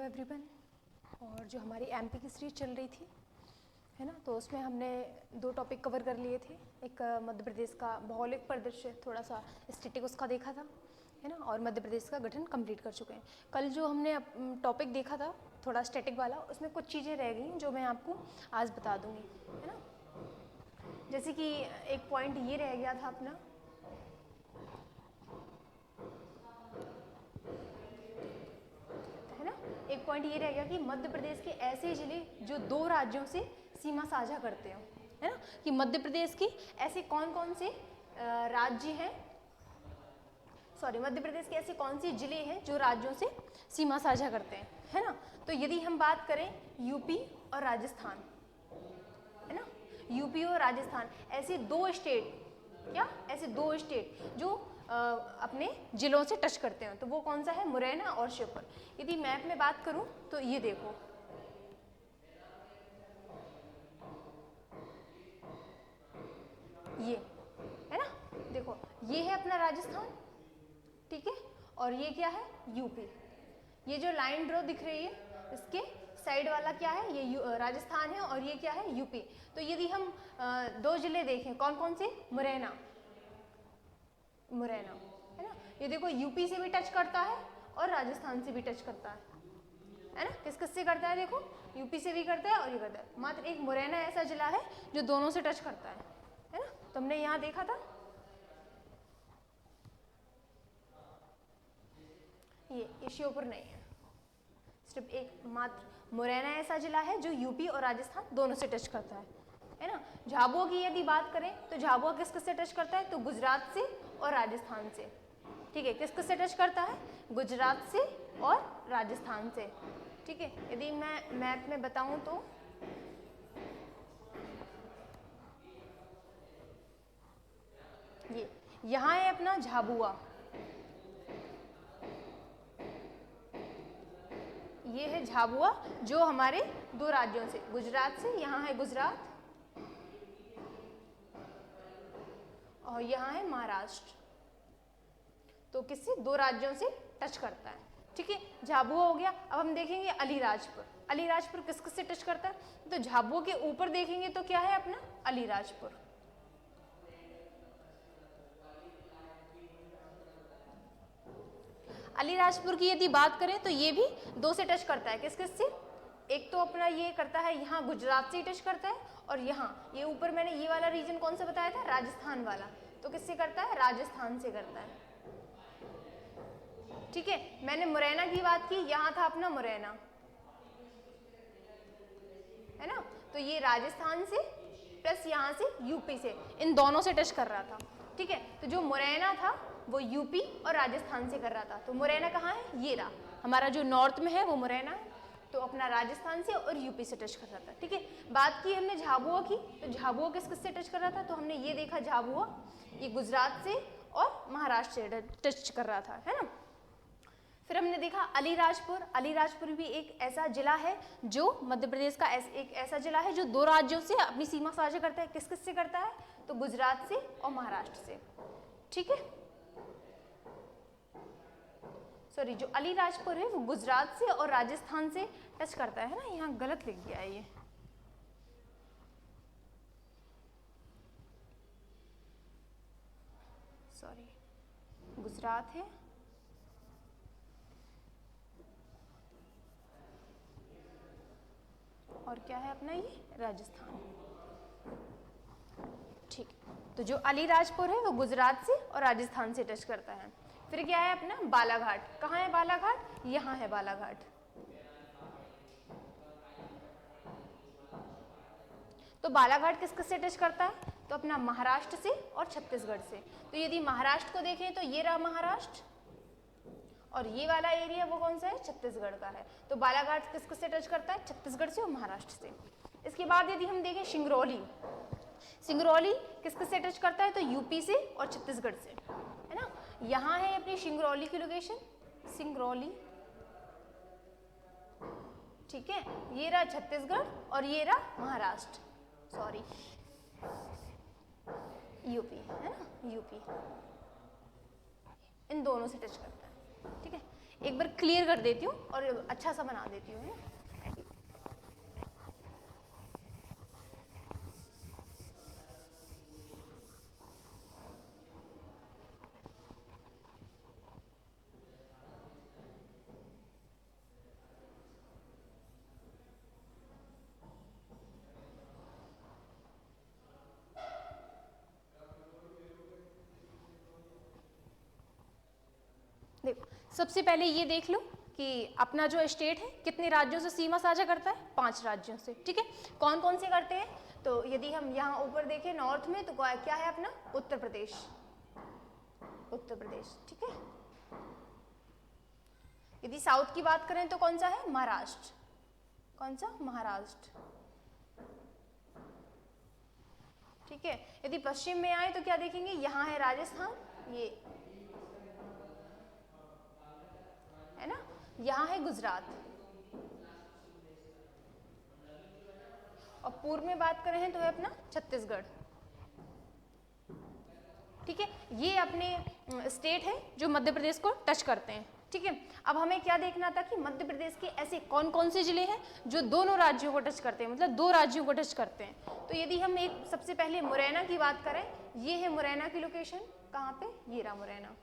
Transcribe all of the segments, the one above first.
Hello everyone. और जो हमारी एमपी की सीरीज चल रही थी है ना, तो उसमें हमने दो टॉपिक कवर कर लिए थे। एक मध्य प्रदेश का भौगोलिक परिदृश्य थोड़ा सा स्टैटिक उसका देखा था है ना, और मध्य प्रदेश का गठन कंप्लीट कर चुके हैं। कल जो हमने टॉपिक देखा था थोड़ा स्टैटिक वाला, उसमें कुछ चीज़ें रह गई जो मैं आपको आज बता दूँगी है ना। जैसे कि एक पॉइंट ये रह गया था अपना, है ना, एक पॉइंट ये रह गया कि मध्य प्रदेश के ऐसे जिले जो दो राज्यों से सीमा साझा करते हो, है ना, कि मध्य प्रदेश के ऐसे कौन कौन से राज्य हैं, सॉरी, मध्य प्रदेश के ऐसे कौन से जिले हैं जो राज्यों से सीमा साझा करते हैं, है ना। तो यदि हम बात करें यूपी और राजस्थान, है ना, यूपी और राजस्थान ऐसे दो स्टेट, क्या ऐसे दो स्टेट जो अपने जिलों से टच करते हैं, तो वो कौन सा है, मुरैना और श्योपुर। यदि मैप में बात करूं तो ये देखो, ये है ना, देखो ये है अपना राजस्थान, ठीक है, और ये क्या है, यूपी। ये जो लाइन ड्रॉ दिख रही है इसके साइड वाला क्या है, ये राजस्थान है, और ये क्या है, यूपी। तो यदि हम दो जिले देखें, कौन कौन से, मुरैना, मुरैना, है ना, ये देखो यूपी से भी टच करता है और राजस्थान से भी टच करता है ना। किस किस से करता है, देखो यूपी से भी करता है और ये करता है। मात्र एक मुरैना ऐसा जिला है जो दोनों से टच करता है ना। तो हमने यहाँ देखा था ये श्योपुर नहीं है, सिर्फ एक मात्र मुरैना ऐसा जिला है जो यूपी और राजस्थान दोनों से टच करता है ना। झाबुआ की यदि बात करें तो झाबुआ किस किस से टच करता है, तो गुजरात से और राजस्थान से, ठीक है, किस किस से टच करता है, गुजरात से और राजस्थान से, ठीक है। यदि मैं मैप में बताऊं तो ये यहाँ है अपना झाबुआ, ये है झाबुआ जो हमारे दो राज्यों से, गुजरात से, यहाँ है गुजरात और यहाँ है महाराष्ट्र, तो किससे, दो राज्यों से टच करता है, ठीक है। झाबुआ हो गया। अब हम देखेंगे अलीराजपुर, अलीराजपुर किस किस से टच करता है, तो झाबुआ के ऊपर देखेंगे तो क्या है अपना अलीराजपुर, अलीराजपुर की यदि बात करें तो ये भी दो से टच करता है, किस किस से, एक तो अपना ये करता है यहाँ गुजरात से ही टच करता है, और यहाँ ये ऊपर मैंने ये वाला रीजन कौन सा बताया था, राजस्थान वाला, तो किससे करता है, राजस्थान से करता है, ठीक है। मैंने मुरैना की बात की, यहाँ था अपना मुरैना, है ना, तो ये राजस्थान से प्लस यहाँ से यूपी से, इन दोनों से टच कर रहा था, ठीक है। तो जो मुरैना था वो यूपी और राजस्थान से कर रहा था, तो मुरैना कहाँ है, ये रहा हमारा जो नॉर्थ में है वो मुरैना है, तो अपना राजस्थान से और यूपी से टच कर रहा था, ठीक है। बात की हमने झाबुआ की, तो झाबुआ किस किस से टच कर रहा था, तो हमने ये देखा झाबुआ ये गुजरात से और महाराष्ट्र से टच कर रहा था, है ना। फिर हमने देखा अलीराजपुर, अलीराजपुर भी एक ऐसा जिला है जो मध्य प्रदेश का एक ऐसा जिला है जो दो राज्यों से अपनी सीमा साझा करता है, किस किस से करता है, तो गुजरात से और महाराष्ट्र से, ठीक है। सॉरी, जो अलीराजपुर है वो गुजरात से और राजस्थान से टच करता है ना, यहाँ गलत लिख गया है ये, सॉरी, गुजरात है और क्या है अपना ये राजस्थान, ठीक। तो जो अलीराजपुर है वो गुजरात से और राजस्थान से टच करता है। फिर क्या है अपना बालाघाट, कहाँ है बालाघाट, यहाँ है बालाघाट, तो बालाघाट किस किस से टच करता है, तो अपना महाराष्ट्र से और छत्तीसगढ़ से। तो यदि महाराष्ट्र को देखें तो ये रहा महाराष्ट्र और ये वाला एरिया वो कौन सा है, छत्तीसगढ़ का है, तो बालाघाट किस किस से टच करता है, छत्तीसगढ़ से और महाराष्ट्र से। इसके बाद यदि हम देखें सिंगरौली, सिंगरौली किस किस से टच करता है, तो यूपी से और छत्तीसगढ़ से, है ना। यहाँ है अपनी सिंगरौली की लोकेशन, सिंगरौली, ठीक है, ये रहा छत्तीसगढ़ और ये रहा महाराष्ट्र, सॉरी यूपी, है ना, यूपी, इन दोनों से टच करता है, ठीक है। एक बार क्लियर कर देती हूँ और अच्छा सा बना देती हूँ। देखो सबसे पहले ये देख लो कि अपना जो स्टेट है कितने राज्यों से सीमा साझा करता है, 5 राज्यों से। ठीक है, कौन कौन से करते हैं? तो यदि हम यहाँ ऊपर देखें नॉर्थ में तो क्या है अपना? उत्तर प्रदेश, उत्तर प्रदेश। ठीक है, यदि साउथ की बात करें तो कौन सा है? महाराष्ट्र। कौन सा? महाराष्ट्र। ठीक है, यदि पश्चिम में आए तो क्या देखेंगे? यहाँ है राजस्थान, ये है ना, यहाँ है गुजरात। और पूर्व में बात कर रहे हैं तो है अपना छत्तीसगढ़। ठीक है, ये अपने स्टेट है जो मध्य प्रदेश को टच करते हैं। ठीक है, अब हमें क्या देखना था कि मध्य प्रदेश के ऐसे कौन कौन से जिले हैं जो दोनों राज्यों को टच करते हैं, मतलब 2 राज्यों को टच करते हैं। तो यदि हम एक सबसे पहले मुरैना की बात करें, ये है मुरैना की लोकेशन, कहाँ पे? ये रहा मुरैना,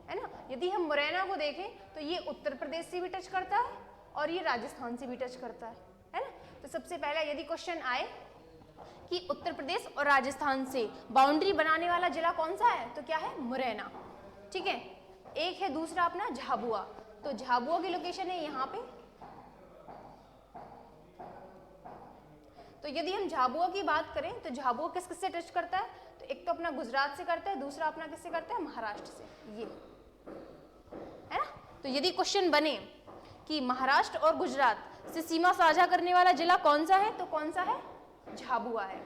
है ना। यदि हम मुरैना को देखें तो ये उत्तर प्रदेश से भी टच करता है और ये राजस्थान से भी टच करता है ना। तो सबसे पहला यदि क्वेश्चन आए कि उत्तर प्रदेश और राजस्थान से बाउंड्री बनाने वाला जिला कौन सा है, तो क्या है? मुरैना। ठीक है, एक है दूसरा अपना झाबुआ, तो झाबुआ की लोकेशन है यहाँ पे। तो यदि हम झाबुआ की बात करें तो झाबुआ किस किस से टच करता है? तो एक तो अपना गुजरात से करता है, दूसरा अपना किससे करता है? महाराष्ट्र से, ये है ना। तो यदि क्वेश्चन बने कि महाराष्ट्र और गुजरात से सीमा साझा करने वाला जिला कौन सा है, तो कौन सा है? झाबुआ है।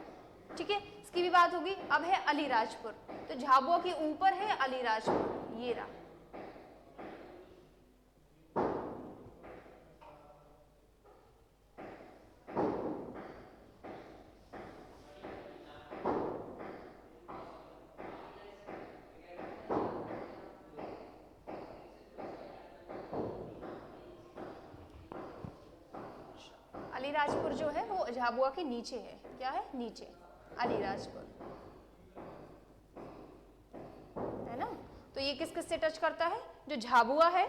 ठीक है, इसकी भी बात होगी। अब है अलीराजपुर, तो झाबुआ के ऊपर है अलीराजपुर, ये रहा। अलीराजपुर जो है वो झाबुआ के नीचे है, क्या है? नीचे, अलीराजपुर, है ना। तो ये किस किस से टच करता है? जो झाबुआ है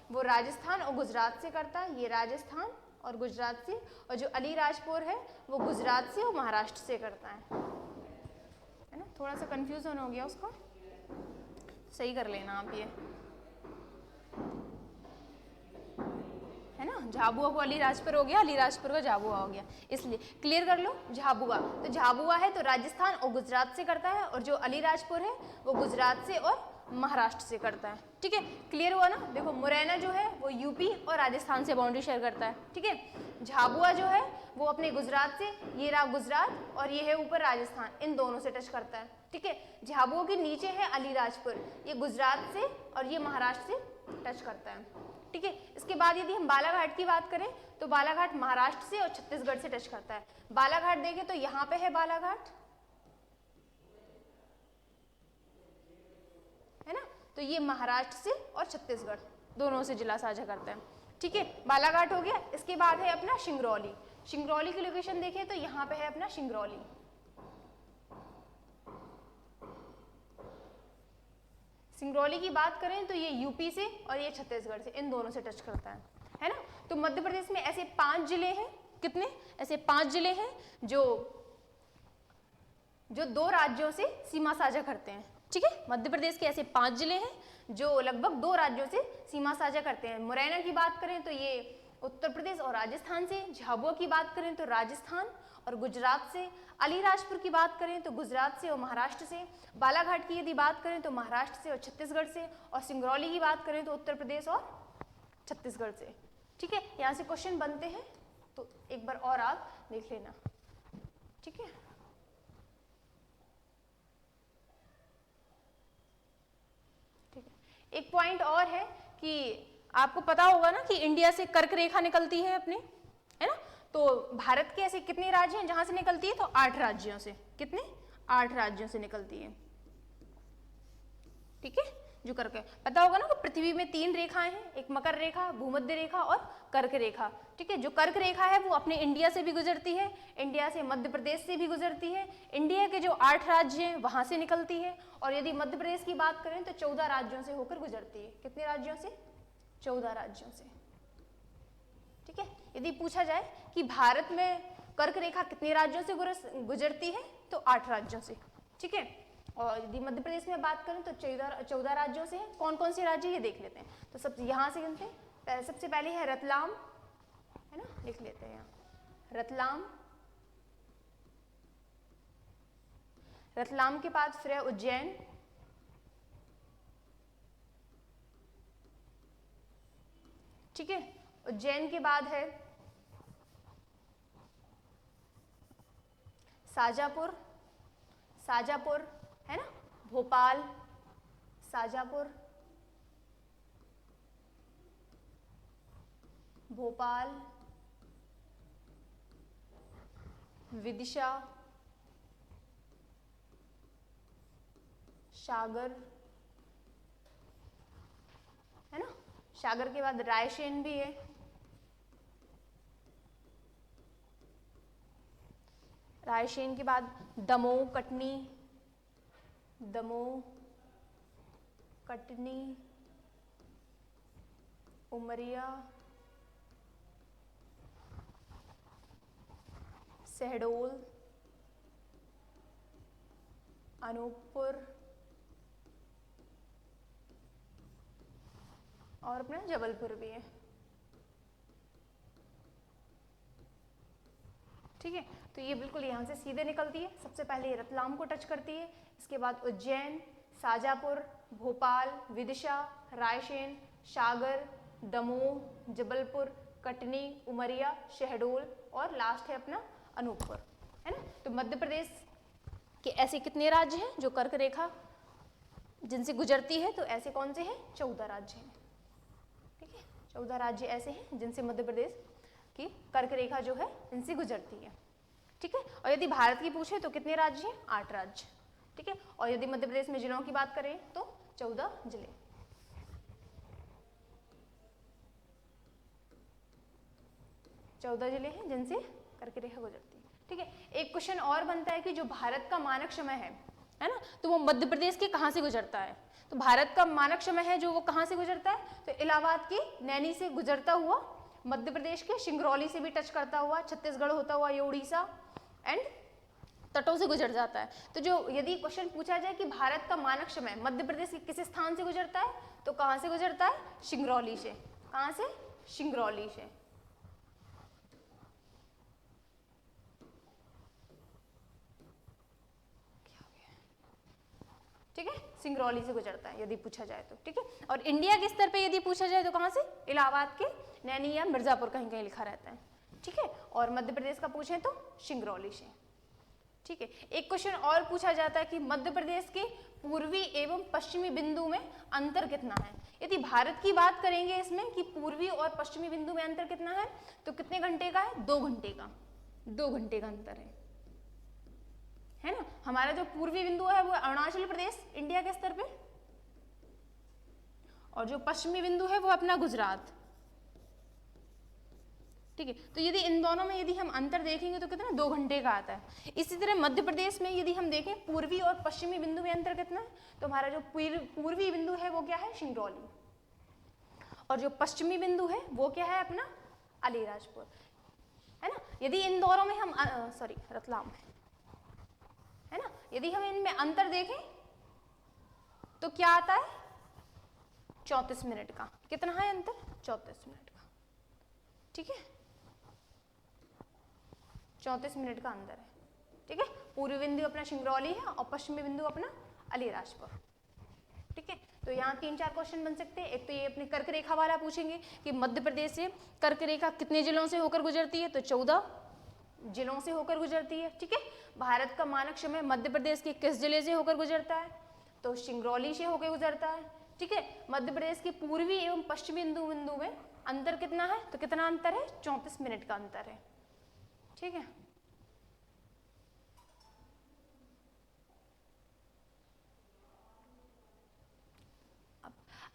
वो राजस्थान और गुजरात से करता है, ये राजस्थान और गुजरात से, और जो अलीराजपुर है वो गुजरात से और महाराष्ट्र से करता है ना। थोड़ा सा कंफ्यूजन हो गया, उसको सही कर लेना आप, ये है ना। झाबुआ को अलीराजपुर हो गया, अलीराजपुर को झाबुआ हो गया, इसलिए क्लियर कर लो। झाबुआ, तो झाबुआ है तो राजस्थान और गुजरात से करता है, और जो अलीराजपुर है वो गुजरात से और महाराष्ट्र से करता है। ठीक है, क्लियर हुआ ना। देखो मुरैना जो है वो यूपी और राजस्थान से बाउंड्री शेयर करता है। ठीक है, झाबुआ जो है वो अपने गुजरात से, ये रहा गुजरात, और ये है ऊपर राजस्थान, इन दोनों से टच करता है। ठीक है, झाबुआ के नीचे है अलीराजपुर, ये गुजरात से और ये महाराष्ट्र से टच करता है। ठीक है, इसके बाद यदि हम बालाघाट की बात करें तो बालाघाट महाराष्ट्र से और छत्तीसगढ़ से टच करता है। बालाघाट देखें तो यहाँ पे है बालाघाट, है ना। तो ये महाराष्ट्र से और छत्तीसगढ़ दोनों से जिला साझा करता है। ठीक है, बालाघाट हो गया। इसके बाद है अपना सिंगरौली। सिंगरौली की लोकेशन देखें तो यहाँ पे है अपना सिंगरौली। सिंगरौली की बात करें तो ये यूपी से और ये छत्तीसगढ़ से, इन दोनों से टच करता है ना। तो मध्य प्रदेश में ऐसे 5 जिले हैं, कितने? ऐसे 5 जिले हैं जो 2 राज्यों से सीमा साझा करते हैं। ठीक है, मध्य प्रदेश के ऐसे 5 जिले हैं जो लगभग 2 राज्यों से सीमा साझा करते हैं। मुरैना की बात करें तो ये उत्तर प्रदेश और राजस्थान से, झाबुआ की बात करें तो राजस्थान और गुजरात से, अलीराजपुर की बात करें तो गुजरात से और महाराष्ट्र से, बालाघाट की यदि बात करें तो महाराष्ट्र से और छत्तीसगढ़ से, और सिंगरौली की बात करें तो उत्तर प्रदेश और छत्तीसगढ़ से। ठीक है, यहाँ से क्वेश्चन बनते हैं, तो एक बार और आप देख लेना। ठीक है, ठीक है। एक पॉइंट और है कि आपको पता होगा ना कि इंडिया से कर्क रेखा निकलती है अपने, है ना। तो भारत के ऐसे कितने राज्य हैं जहां से निकलती है? तो 8 राज्यों से। कितने? 8 राज्यों से निकलती है। ठीक है, जो कर्क है, पता होगा ना कि पृथ्वी में 3 रेखाएं हैं, एक मकर रेखा, भूमध्य रेखा और कर्क रेखा। ठीक है, जो कर्क रेखा है वो अपने इंडिया से भी गुजरती है, इंडिया से मध्य प्रदेश से भी गुजरती है, इंडिया के जो 8 राज्य हैं वहां से निकलती है, और यदि मध्य प्रदेश की बात करें तो 14 राज्यों से होकर गुजरती है। कितने राज्यों से? 14 राज्यों से। ठीक है, यदि पूछा जाए कि भारत में कर्क रेखा कितने राज्यों से गुजरती है तो 8 राज्यों से। ठीक है, और यदि मध्य प्रदेश में बात करें तो 14 राज्यों से है। कौन कौन से राज्य ये देख लेते हैं। तो सब यहाँ से गिनते हैं। सबसे पहले है रतलाम, है ना, लिख लेते हैं यहाँ रतलाम। रतलाम के बाद फिर है उज्जैन, ठीक है, उज्जैन के बाद है शाजापुर, शाजापुर है ना, भोपाल, शाजापुर, भोपाल, विदिशा, सागर, है ना, सागर के बाद रायसेन भी है, रायसेन के बाद दमोह, कटनी, दमोह, कटनी, उमरिया, शहडोल, अनूपपुर और अपना जबलपुर भी है। ठीक है, तो ये बिल्कुल यहाँ से सीधे निकलती है। सबसे पहले ये रतलाम को टच करती है, इसके बाद उज्जैन, शाजापुर, भोपाल, विदिशा, रायसेन, सागर, दमोह, जबलपुर, कटनी, उमरिया, शहडोल और लास्ट है अपना अनूपपुर, है ना। तो मध्य प्रदेश के ऐसे कितने राज्य हैं जो कर्क रेखा जिनसे गुजरती है, तो ऐसे कौन से हैं? 14 राज्य हैं। ठीक है, 14 राज्य ऐसे हैं जिनसे मध्य प्रदेश की कर्क रेखा जो है इनसे गुजरती है। ठीक है, और यदि भारत की पूछे तो कितने राज्य हैं? 8 राज्य। ठीक है, और यदि मध्य प्रदेश में जिलों की बात करें तो 14 जिले। 14 जिले हैं जिनसे कर्क रेखा गुजरती है। ठीक है, एक क्वेश्चन और बनता है कि जो भारत का मानक समय है ना, तो वो मध्य प्रदेश के कहाँ से गुजरता है? तो भारत का मानक समय है जो वो कहाँ से गुजरता है? तो इलाहाबाद की नैनी से गुजरता हुआ, मध्य प्रदेश के सिंगरौली से भी टच करता हुआ, छत्तीसगढ़ होता हुआ ये उड़ीसा एंड तटों से गुजर जाता है। तो जो यदि क्वेश्चन पूछा जाए कि भारत का मानक समय मध्य प्रदेश के किस स्थान से गुजरता है, तो कहाँ से गुजरता है? सिंगरौली से। कहाँ से? सिंगरौली से। ठीक है, सिंगरौली से गुजरता है यदि पूछा जाए तो। ठीक है, और इंडिया के स्तर पे यदि पूछा जाए तो कहाँ से? इलाहाबाद के नैनी या मिर्जापुर कहीं कहीं लिखा रहता है। ठीक है, और मध्य प्रदेश का पूछे तो सिंगरौली से। ठीक है, एक क्वेश्चन और पूछा जाता है कि मध्य प्रदेश के पूर्वी एवं पश्चिमी बिंदु में अंतर कितना है। यदि भारत की बात करेंगे इसमें कि पूर्वी और पश्चिमी बिंदु में अंतर कितना है, तो कितने घंटे का है? 2 घंटे का। 2 घंटे का अंतर है ना। हमारा जो पूर्वी बिंदु है वो अरुणाचल प्रदेश इंडिया के स्तर पे, और जो पश्चिमी बिंदु है वो अपना गुजरात। ठीक है, तो यदि इन दोनों में यदि हम अंतर देखेंगे तो कितना? 2 घंटे का आता है। इसी तरह मध्य प्रदेश में यदि हम देखें पूर्वी और पश्चिमी बिंदु में अंतर कितना है, तो हमारा जो पूर्वी बिंदु है वो क्या है? सिंगरौली, और जो पश्चिमी बिंदु है वो क्या है? अपना अलीराजपुर, है ना। यदि इन दोनों में हम रतलाम है ना, यदि हम इनमें अंतर देखें तो क्या आता है? 34 मिनट का। कितना है अंतर? 34 मिनट का। ठीक है, 34 मिनट का अंतर है। ठीक है, पूर्वी बिंदु अपना सिंगरौली है और पश्चिमी बिंदु अपना अलीराजपुर। ठीक है, तो यहाँ 3-4 क्वेश्चन बन सकते हैं। एक तो ये अपने कर्क रेखा वाला पूछेंगे कि मध्य प्रदेश से कर्क रेखा कितने जिलों से होकर गुजरती है, तो 14 जिलों से होकर गुजरती है। ठीक है, भारत का मानक समय मध्य प्रदेश के किस जिले से होकर गुजरता है, तो सिंगरौली से होकर गुजरता है। ठीक है, मध्य प्रदेश के पूर्वी एवं पश्चिमी बिंदु में अंतर कितना है, तो कितना अंतर है? 34 मिनट का अंतर है। ठीक है,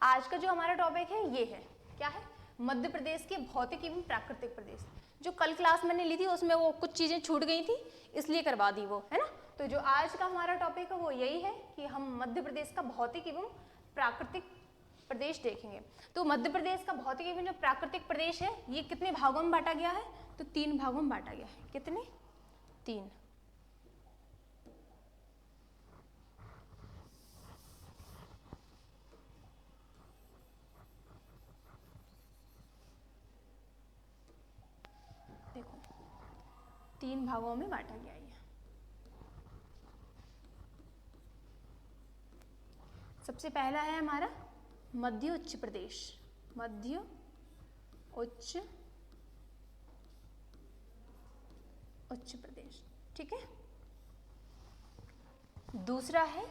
आज का जो हमारा टॉपिक है ये है, क्या है, मध्य प्रदेश के भौतिक एवं प्राकृतिक प्रदेश। जो कल क्लास मैंने ली थी उसमें वो कुछ चीजें छूट गई थी, इसलिए करवा दी वो, है ना। तो जो आज का हमारा टॉपिक है वो यही है कि हम मध्य प्रदेश का भौतिक एवं प्राकृतिक प्रदेश देखेंगे। तो मध्य प्रदेश का भौतिक एवं जो प्राकृतिक प्रदेश है ये कितने भागों में बांटा गया है, तो 3 भागों में बांटा गया है। कितने? 3। देखो 3 भागों में बांटा गया है। सबसे पहला है हमारा मध्य उच्च प्रदेश, मध्य उच्च प्रदेश, ठीक है। दूसरा है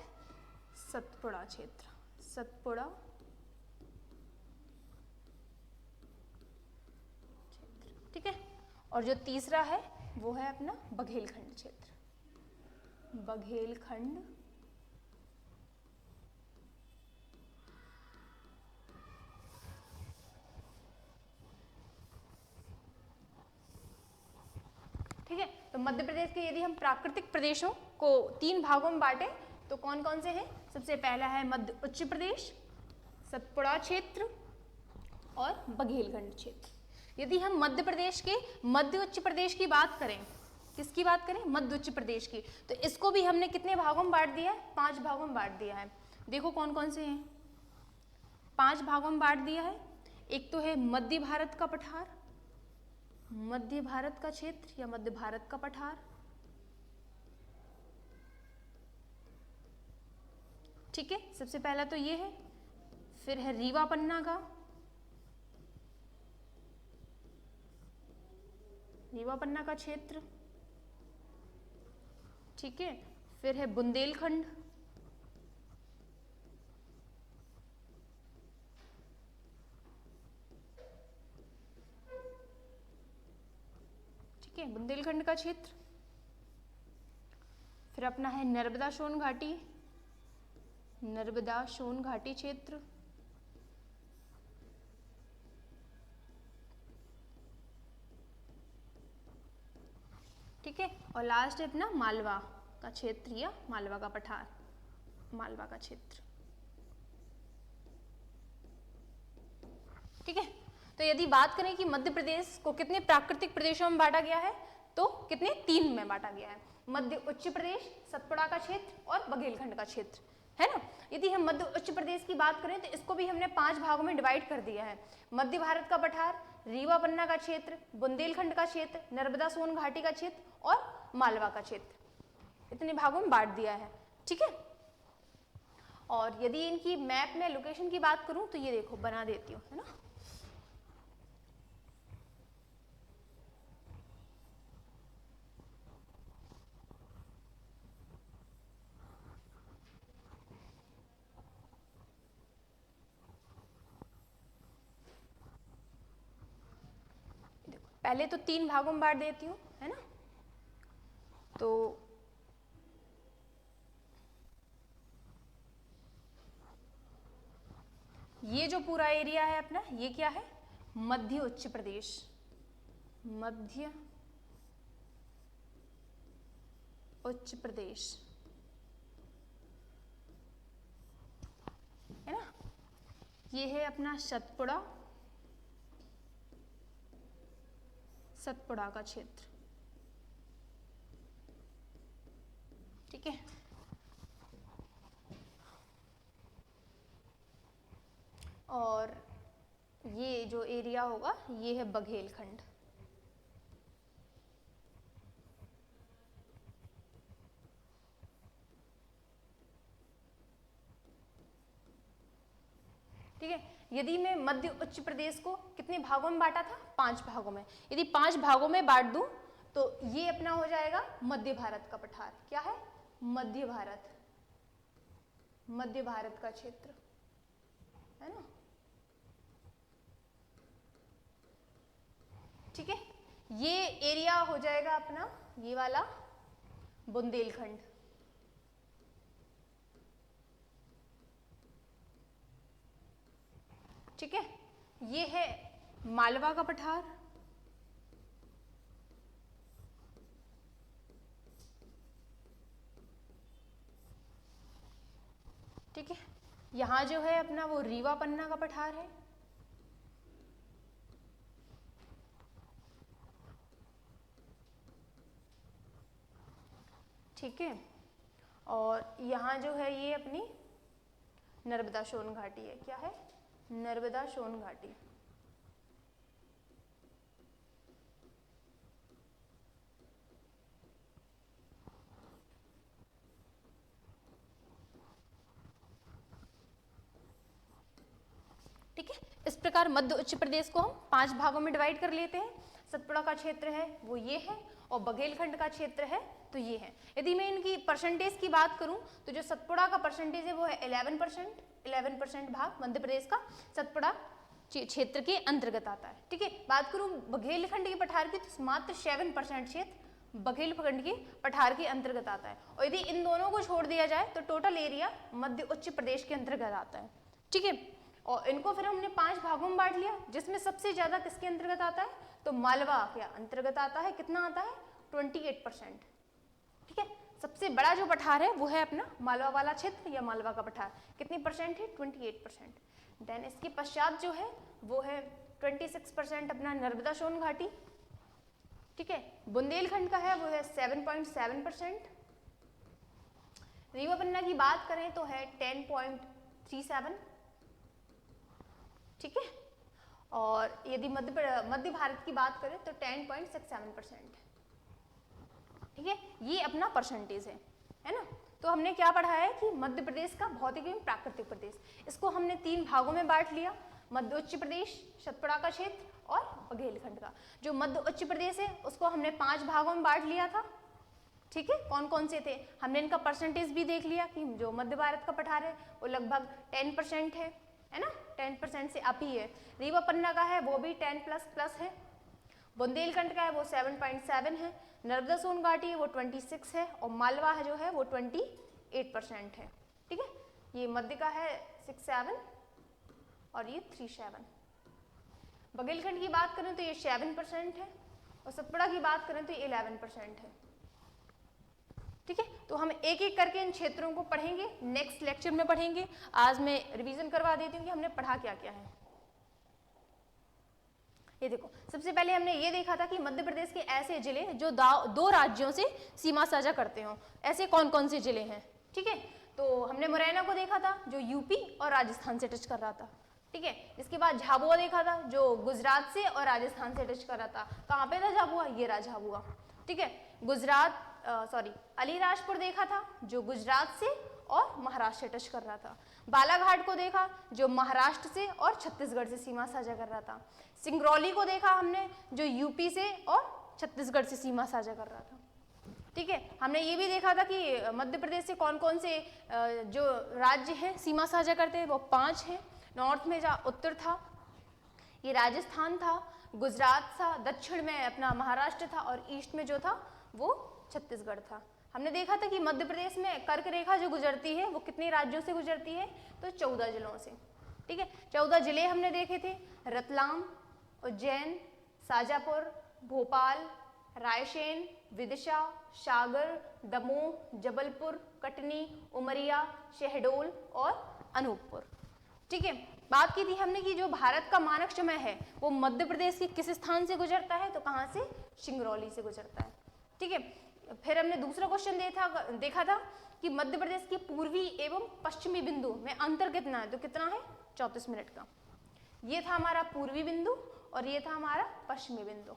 सतपुड़ा क्षेत्र, सतपुड़ा क्षेत्र, ठीक है। और जो तीसरा है वो है अपना बघेलखंड क्षेत्र, बघेलखंड ठीक है। तो मध्य प्रदेश के यदि हम प्राकृतिक प्रदेशों को 3 भागों में बांटे तो कौन कौन से हैं? सबसे पहला है मध्य उच्च प्रदेश, सतपुड़ा क्षेत्र और बघेलखंड क्षेत्र। यदि हम मध्य प्रदेश के मध्य उच्च प्रदेश की बात करें, किसकी बात करें? मध्य उच्च प्रदेश की, तो इसको भी हमने कितने भागों में बांट दिया है? 5 भागों में बांट दिया है। देखो कौन कौन से हैं, 5 भागों में बांट दिया है। एक तो है मध्य भारत का पठार, मध्य भारत का क्षेत्र या मध्य भारत का पठार, ठीक है। सबसे पहला तो ये है। फिर है रीवा पन्ना का, रीवा पन्ना का क्षेत्र, ठीक है। फिर है बुंदेलखंड, ठीक है, बुंदेलखंड का क्षेत्र। फिर अपना है नर्मदा सोन घाटी, नर्मदा सोन घाटी क्षेत्र, ठीक है। और लास्ट है अपना मालवा का क्षेत्र या मालवा का पठार, मालवा का क्षेत्र, ठीक है। तो यदि बात करें कि मध्य प्रदेश को कितने प्राकृतिक प्रदेशों में बांटा गया है, तो कितने? 3 में बांटा गया है। मध्य उच्च प्रदेश, सतपुड़ा का क्षेत्र और बघेलखंड का क्षेत्र, है ना। यदि हम मध्य उच्च प्रदेश की बात करें तो इसको भी हमने 5 भागों में डिवाइड कर दिया है। मध्य भारत का पठार, रीवा पन्ना का क्षेत्र, बुंदेलखंड का क्षेत्र, नर्मदा सोन घाटी का क्षेत्र और मालवा का क्षेत्र, इतने भागों में बांट दिया है, ठीक है। और यदि इनकी मैप में लोकेशन की बात करूं तो ये देखो बना देती हूँ, है ना। पहले तो 3 भागों में बांट देती हूँ, है ना। तो ये जो पूरा एरिया है अपना, ये क्या है? मध्य उच्च प्रदेश, मध्य उच्च प्रदेश, है ना। ये है अपना सतपुड़ा, सतपुड़ा का क्षेत्र, ठीक है। और ये जो एरिया होगा ये है बघेलखंड, ठीक है। यदि मैं मध्य उच्च प्रदेश को कितने भागों में बांटा था? 5 भागों में। यदि 5 भागों में बांट दूं तो ये अपना हो जाएगा मध्य भारत का पठार। क्या है? मध्य भारत, मध्य भारत का क्षेत्र, है ना, ठीक है। ये एरिया हो जाएगा अपना ये वाला बुंदेलखंड, ठीक है, ये है मालवा का पठार, ठीक है, यहाँ जो है अपना वो रीवा पन्ना का पठार है, ठीक है, और यहाँ जो है ये अपनी नर्मदा सोन घाटी है, क्या है, नर्मदा सोन घाटी, ठीक है। इस प्रकार मध्य उच्च प्रदेश को हम 5 भागों में डिवाइड कर लेते हैं। सतपुड़ा का क्षेत्र है वो ये है, और बघेलखंड का क्षेत्र है तो ये है। यदि मैं इनकी परसेंटेज की बात करूं तो जो सतपुड़ा का परसेंटेज है वो है 11% भाग मध्य प्रदेश का सतपुड़ा क्षेत्र के अंतर्गत आता है, ठीक है। बात करूं बघेलखंड के पठार की तो मात्र 7% क्षेत्र बघेलखंड के पठार के अंतर्गत आता है, और यदि इन दोनों को छोड़ दिया जाए तो टोटल एरिया मध्य उच्च प्रदेश के अंतर्गत आता है, ठीक है। और इनको फिर हमने 5 भागों में बांट लिया, जिसमें सबसे ज्यादा किसके अंतर्गत आता है, तो मालवा के अंतर्गत आता है। कितना आता है, 28%, ठीक है। सबसे बड़ा जो पठार है वो है अपना मालवा वाला क्षेत्र या मालवा का पठार, कितनी परसेंट है, 28%। देन इसके पश्चात जो है वो है 26% अपना नर्मदा सोन घाटी, ठीक है। बुंदेलखंड का है वो है 7.7%। रीवा पन्ना की बात करें तो है 10.37, ठीक है। और यदि मध्य भारत की बात करें तो 10.67%, ठीक है। ये अपना परसेंटेज है ना। तो हमने क्या पढ़ा है कि मध्य प्रदेश का भौतिक एवं प्राकृतिक प्रदेश, इसको हमने 3 भागों में बांट लिया, मध्य उच्च प्रदेश, सतपुड़ा का क्षेत्र और बघेलखंड का। जो मध्य उच्च प्रदेश है उसको हमने 5 भागों में बांट लिया था, ठीक है। कौन कौन से थे, हमने इनका परसेंटेज भी देख लिया कि जो मध्य भारत का पठार है वो लगभग 10% है ना, 10% से अप ही है। रीवा पन्ना का है वो भी 10++ है, बुंदेलखंड का है वो 7.7 है, नर्मदा सोन घाटी है वो 26 है, और मालवा है जो है वो 28% है, ठीक है। ये मध्य का है 67 और ये 37। बघेलखंड की बात करें तो ये 7% है, और सतपुड़ा की बात करें तो ये 11% है, ठीक है। तो हम एक एक करके इन क्षेत्रों को पढ़ेंगे, नेक्स्ट लेक्चर में पढ़ेंगे। आज मैं रिवीजन करवा देती हूँ कि हमने पढ़ा क्या क्या है। ये देखो, सबसे पहले हमने ये देखा था कि मध्य प्रदेश के ऐसे जिले जो 2 राज्यों से सीमा साझा करते हो, ऐसे कौन कौन से जिले हैं, ठीक है। तो हमने मुरैना को देखा था जो यूपी और राजस्थान से टच कर रहा था, ठीक है। इसके बाद झाबुआ देखा था जो गुजरात से और राजस्थान से टच कर रहा था। कहाँ पे था झाबुआ, ये रहा झाबुआ, ठीक है। अलीराजपुर देखा था जो गुजरात से और महाराष्ट्र से टच कर रहा था। बालाघाट को देखा जो महाराष्ट्र से और छत्तीसगढ़ से सीमा साझा कर रहा था। सिंगरौली को देखा हमने जो यूपी से और छत्तीसगढ़ से सीमा साझा कर रहा था, ठीक है। हमने ये भी देखा था कि मध्य प्रदेश से कौन कौन से जो राज्य हैं सीमा साझा करते हैं, वो 5 हैं। नॉर्थ में जहाँ उत्तर था ये राजस्थान था, गुजरात था, दक्षिण में अपना महाराष्ट्र था, और ईस्ट में जो था वो छत्तीसगढ़ था। हमने देखा था कि मध्य प्रदेश में कर्क रेखा जो गुजरती है वो कितने राज्यों से गुजरती है, तो 14 जिलों से, ठीक है। 14 जिले हमने देखे थे, रतलाम, उज्जैन, शाजापुर, भोपाल, रायसेन, विदिशा, सागर, दमोह, जबलपुर, कटनी, उमरिया, शहडोल और अनूपपुर, ठीक है। बात की थी हमने कि जो भारत का मानक समय है वो मध्य प्रदेश के किस स्थान से गुजरता है, तो कहाँ से, सिंगरौली से गुजरता है, ठीक है। फिर हमने दूसरा क्वेश्चन देखा था कि मध्य प्रदेश के पूर्वी एवं पश्चिमी बिंदु में अंतर कितना है, तो कितना है, 34 मिनट का। ये था हमारा पूर्वी बिंदु और ये था हमारा पश्चिमी बिंदु,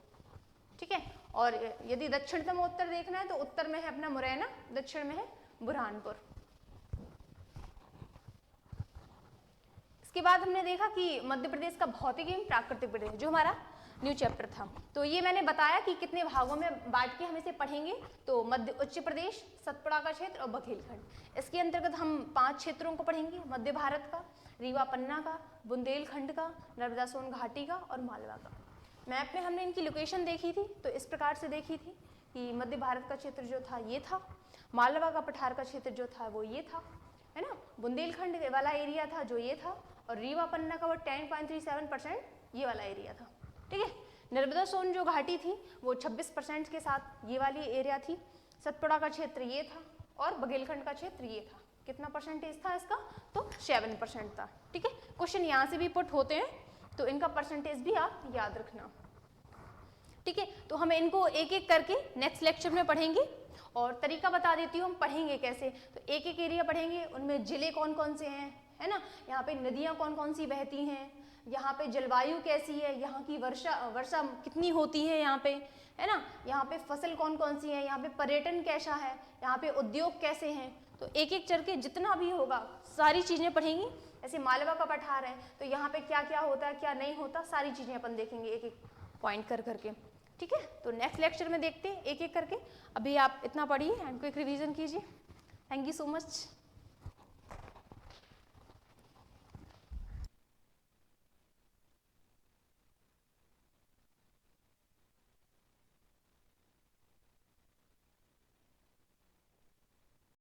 ठीक है। और यदि दक्षिणतम उत्तर देखना है तो उत्तर में है अपना मुरैना, दक्षिण में है बुरहानपुर। इसके बाद हमने देखा कि मध्य प्रदेश का भौतिक एवं प्राकृतिक प्रदेश जो हमारा न्यू चैप्टर था, तो ये मैंने बताया कि कितने भागों में बांट के हम इसे पढ़ेंगे। तो मध्य उच्च प्रदेश, सतपुड़ा का क्षेत्र और बघेलखंड, इसके अंतर्गत हम 5 क्षेत्रों को पढ़ेंगे, मध्य भारत का, रीवा पन्ना का, बुंदेलखंड का, नर्मदा सोन घाटी का और मालवा का। मैप में हमने इनकी लोकेशन देखी थी, तो इस प्रकार से देखी थी कि मध्य भारत का क्षेत्र जो था ये था, मालवा का पठार का क्षेत्र जो था वो ये था, है ना, बुंदेलखंड वाला एरिया था जो ये था, और रीवा पन्ना का वो 10.37% ये वाला एरिया था। ठीक है, नर्मदा सोन जो घाटी थी वो 26% के साथ ये वाली एरिया थी। सतपुड़ा का क्षेत्र ये था और बघेलखंड का क्षेत्र ये था। कितना परसेंटेज था इसका? तो 7% था। ठीक है, क्वेश्चन यहाँ से भी पुट होते हैं तो इनका परसेंटेज भी आप याद रखना। ठीक है, तो हम इनको एक एक करके नेक्स्ट लेक्चर में पढ़ेंगे और तरीका बता देती हूँ हम पढ़ेंगे कैसे। तो एक एक एरिया पढ़ेंगे, उनमें जिले कौन कौन से हैं, है ना, यहाँ पे नदियाँ कौन कौन सी बहती हैं, यहाँ पे जलवायु कैसी है, यहाँ की वर्षा कितनी होती है यहाँ पे, है ना, यहाँ पे फसल कौन कौन सी है, यहाँ पे पर्यटन कैसा है, यहाँ पे उद्योग कैसे हैं। तो एक एक करके जितना भी होगा सारी चीज़ें पढ़ेंगी। ऐसे मालवा का पठार है तो यहाँ पे क्या क्या होता है क्या नहीं होता, सारी चीज़ें अपन देखेंगे एक एक पॉइंट कर करके। ठीक है, तो नेक्स्ट लेक्चर में देखते हैं एक एक करके। अभी आप इतना पढ़िए एंड क्विक रिवीजन कीजिए। Thank you so much.